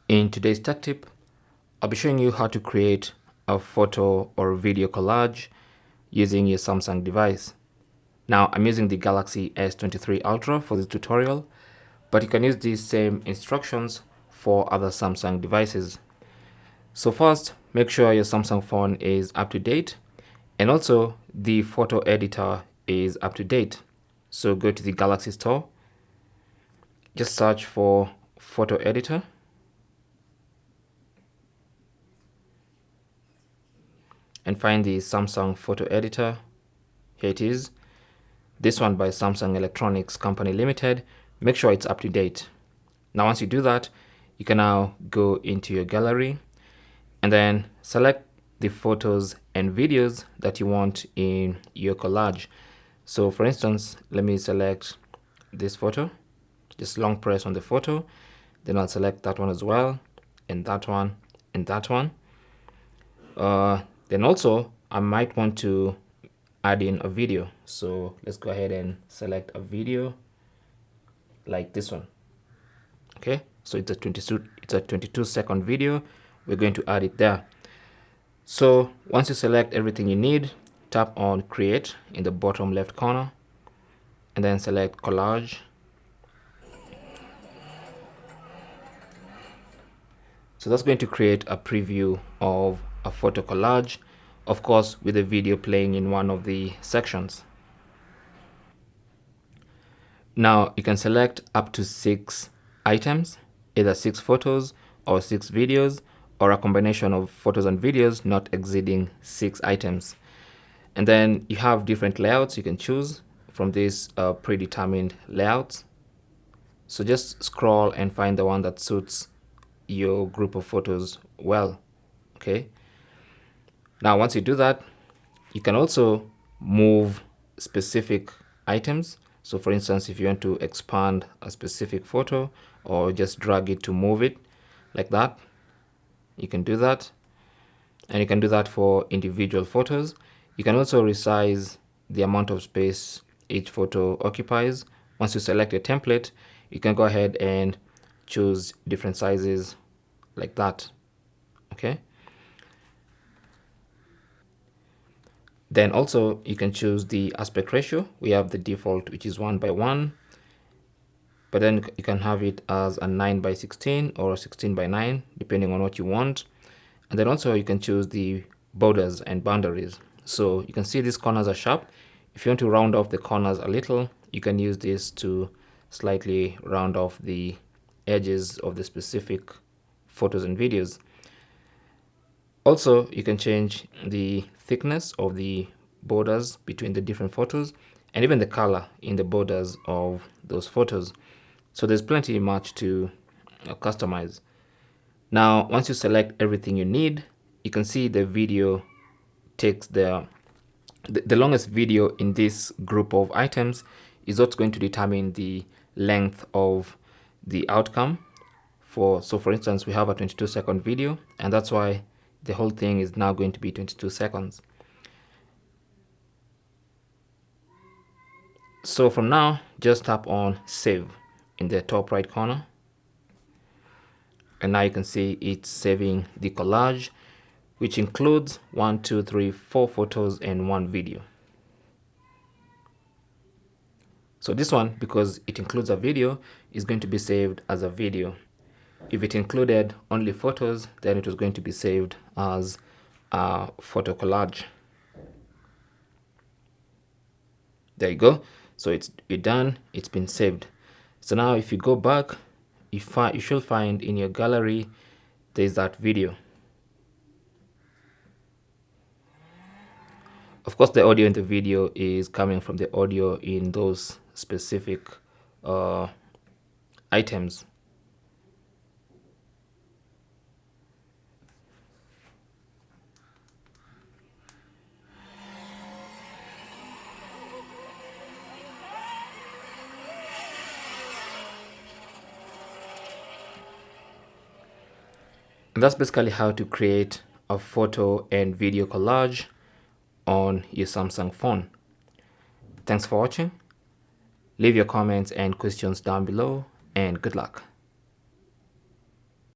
In today's tech tip, I'll be showing you how to create a photo or video collage using your Samsung device. Now, I'm using the Galaxy S23 Ultra for this tutorial, but you can use these same instructions for other Samsung devices. So first, make sure your Samsung phone is up to date, and also the photo editor is up to date. So go to the Galaxy Store, just search for photo editor, and find the Samsung photo editor. Here it is. This one by Samsung Electronics Company Limited. Make sure it's up to date. Now, once you do that, you can now go into your gallery and then select the photos and videos that you want in your collage. So for instance, let me select this photo, just long press on the photo, then I'll select that one as well, and that one, and that one. Then also I might want to add in a video. So let's go ahead and select a video like this one. Okay, so it's a 22-second video. We're going to add it there. So once you select everything you need, tap on create in the bottom left corner and then select collage. So that's going to create a preview of a photo collage, of course, with a video playing in one of the sections. Now you can select up to 6 items, either 6 photos or 6 videos, or a combination of photos and videos not exceeding 6 items. And then you have different layouts you can choose from these predetermined layouts. So just scroll and find the one that suits your group of photos well. Okay. Now, once you do that, you can also move specific items. So for instance, if you want to expand a specific photo or just drag it to move it like that, you can do that. And you can do that for individual photos. You can also resize the amount of space each photo occupies. Once you select a template, you can go ahead and choose different sizes like that. Okay. Then also you can choose the aspect ratio. We have the default, which is 1:1, but then you can have it as a 9:16 or 16:9, depending on what you want. And then also you can choose the borders and boundaries. So you can see these corners are sharp. If you want to round off the corners a little, you can use this to slightly round off the edges of the specific photos and videos. Also, you can change the thickness of the borders between the different photos and even the color in the borders of those photos. So there's plenty much to customize. Now, once you select everything you need, you can see the video takes the longest video in this group of items is what's going to determine the length of the outcome. So for instance, we have a 22-second video, and that's why the whole thing is now going to be 22 seconds. So from now, just tap on save in the top right corner. And now you can see it's saving the collage, which includes 4 photos and 1 video. So this one, because it includes a video, is going to be saved as a video. If it included only photos, then it was going to be saved as a photo collage. There you go. So it's done. It's been saved. So now if you go back, you should find in your gallery there's that video. Of course, the audio in the video is coming from the audio in those specific items. And that's basically how to create a photo and video collage on your Samsung phone. Thanks for watching. Leave your comments and questions down below, and good luck.